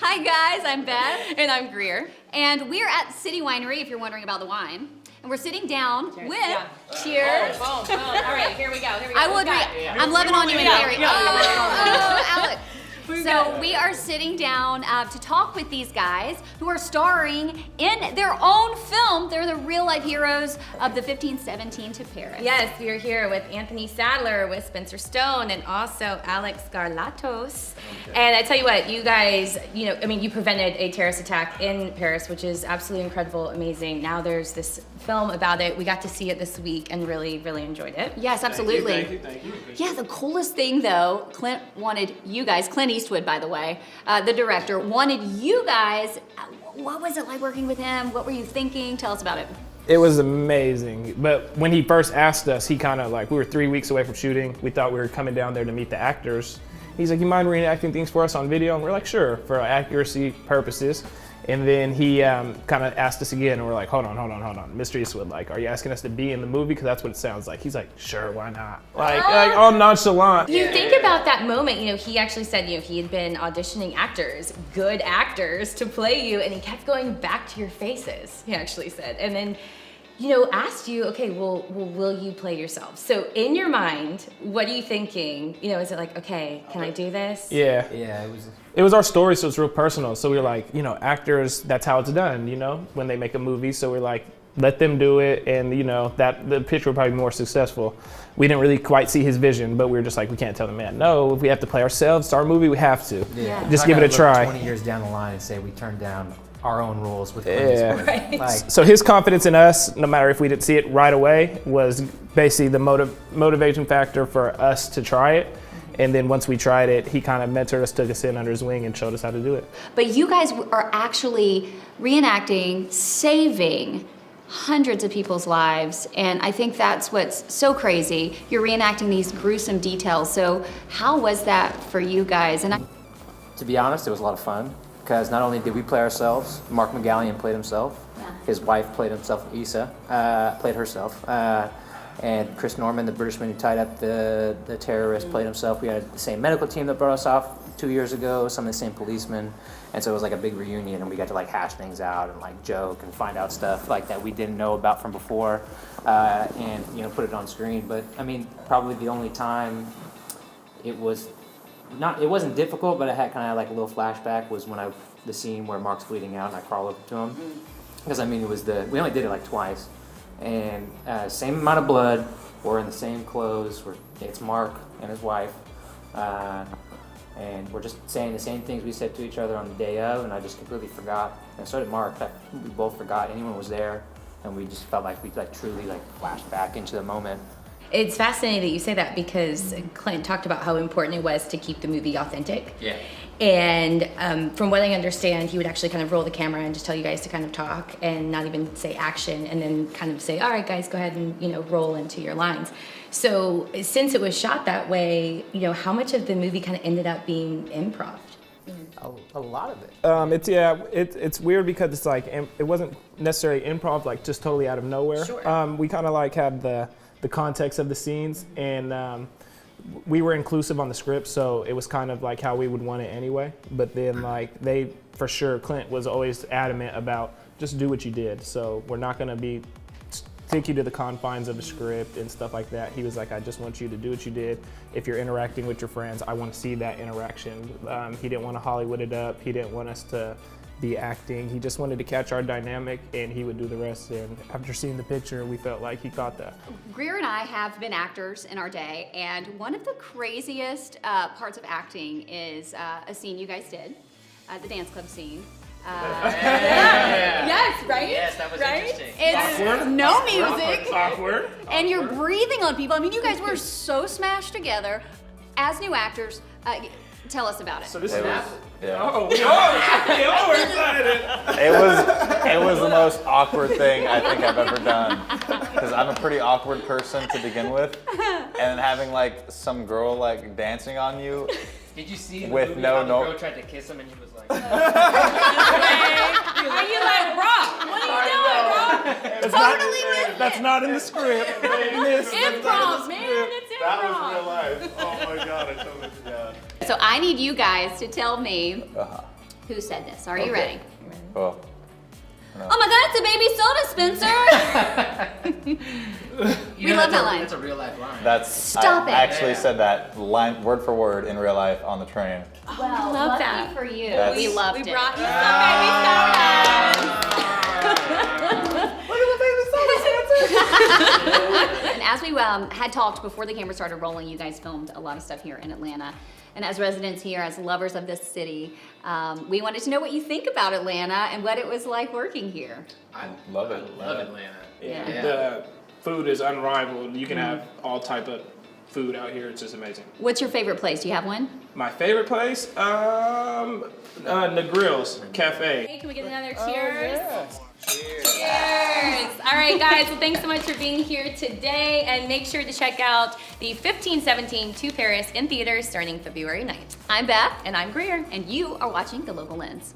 Hi guys, I'm Beth. And I'm Greer. And we're at City Winery, if you're wondering about the wine. And we're sitting down with, cheers. Boom, boom. All right, here we go. I would, I'm loving on you and Gary. Alec. So we are sitting down to talk with these guys who are starring in their own film. They're the real life heroes of the 1517 to Paris. Yes, we're here with Anthony Sadler, with Spencer Stone, and also Alek Skarlatos. Okay. And I tell you what, you guys, you prevented a terrorist attack in Paris, which is absolutely incredible, amazing. Now there's this film about it. We got to see it this week and really, really enjoyed it. Yes, absolutely. Thank you. Yeah, the coolest thing though, Clint Eastwood, by the way, the director, wanted you guys, what was it like working with him? What were you thinking? Tell us about it. It was amazing, but when he first asked us, he kind of we were 3 weeks away from shooting. We thought we were coming down there to meet the actors. He's like, you mind reenacting things for us on video? And we're like, sure, for accuracy purposes. And then he kind of asked us again, and we're like, hold on. Mr. Eastwood, are you asking us to be in the movie? Because that's what it sounds like. He's like, sure, why not? Like all nonchalant. You think about that moment, he actually said, he had been auditioning actors, good actors, to play you, and he kept going back to your faces, he actually said. And then, asked you, okay, well, will you play yourself? So in your mind, what are you thinking? Is it like, okay, can I do this? Yeah, it was our story, so it's real personal. So we were like, actors, that's how it's done, when they make a movie. So we're like, let them do it, and that the picture would probably be more successful. We didn't really quite see his vision, but we were just like, we can't tell the man, no, if we have to play ourselves, start a movie, we have to. Yeah. Just give it a try. 20 years down the line and say we turned down our own rules with Clint Eastwood. Right. So his confidence in us, no matter if we didn't see it right away, was basically the motivation factor for us to try it. And then once we tried it, he kind of mentored us, took us in under his wing, and showed us how to do it. But you guys are actually reenacting, saving hundreds of people's lives, and I think that's what's so crazy. You're reenacting these gruesome details. So how was that for you guys? To be honest, it was a lot of fun, because not only did we play ourselves, Mark McGallion played himself, his wife played herself, and Chris Norman, the Britishman who tied up the terrorist, played himself. We had the same medical team that brought us off 2 years ago, some of the same policemen, and so it was like a big reunion, and we got to hash things out and joke and find out stuff that we didn't know about from before, and put it on screen. But I mean, probably the only time it wasn't difficult, but I had kind of a little flashback was when the scene where Mark's bleeding out and I crawl over to him, because it was we only did it twice. And same amount of blood, we're in the same clothes, it's Mark and his wife, and we're just saying the same things we said to each other on the day of, and I just completely forgot, and so did Mark. We both forgot anyone was there, and we just felt like we truly flashed back into the moment. It's fascinating that you say that, because Clint talked about how important it was to keep the movie authentic. Yeah. And from what I understand, he would actually kind of roll the camera and just tell you guys to kind of talk and not even say action, and then kind of say, all right, guys, go ahead and roll into your lines. So since it was shot that way, how much of the movie kind of ended up being improv? A lot of it. It's weird because it's it wasn't necessarily improv, just totally out of nowhere. Sure. We kind of had the context of the scenes, and we were inclusive on the script, so it was kind of how we would want it anyway. But then they, for sure, Clint was always adamant about just do what you did. So we're not gonna take you to the confines of the script and stuff like that. He was like, I just want you to do what you did. If you're interacting with your friends, I want to see that interaction. He didn't want to Hollywood it up. He didn't want us to be acting. He just wanted to catch our dynamic, and he would do the rest. And after seeing the picture, we felt like he caught that. Greer and I have been actors in our day, and one of the craziest parts of acting is a scene you guys did, the dance club scene. Yes, right? Yes, that was interesting. It's Awkward. no music. Awkward. And you're breathing on people. I mean, you guys were so smashed together as new actors. Tell us about it. So this It is was- yeah. Oh, we all were excited. It was the most awkward thing I think I've ever done, because I'm a pretty awkward person to begin with, and then having some girl dancing on you. Did you see in the With movie no- how the no- girl tried to kiss him and he was like, Are you bro? What are you doing, bro? Totally missed it. That's not in the script. Improv, man, it's improv. That was real life. Oh my god, I totally forgot. So I need you guys to tell me Who said this? Are you ready? Oh. Oh my God, it's a baby soda, Spencer. We love that line. That's a real life line. Stop I it. actually said that line word for word in real life on the train. Well, love lucky that. for you. That's- We loved it. We brought you some baby sodas. And as we had talked before the camera started rolling, you guys filmed a lot of stuff here in Atlanta. And as residents here, as lovers of this city, we wanted to know what you think about Atlanta and what it was like working here. I Love it. love Atlanta. Yeah. The food is unrivaled. You can have all type of food out here. It's just amazing. What's your favorite place? Do you have one? My favorite place, the Grills Cafe. Hey, can we get another cheers? Cheers! All right, guys, well, thanks so much for being here today, and make sure to check out the 1517 to Paris in theaters starting February 9th. I'm Beth, And I'm Greer. and you are watching The Local Lens.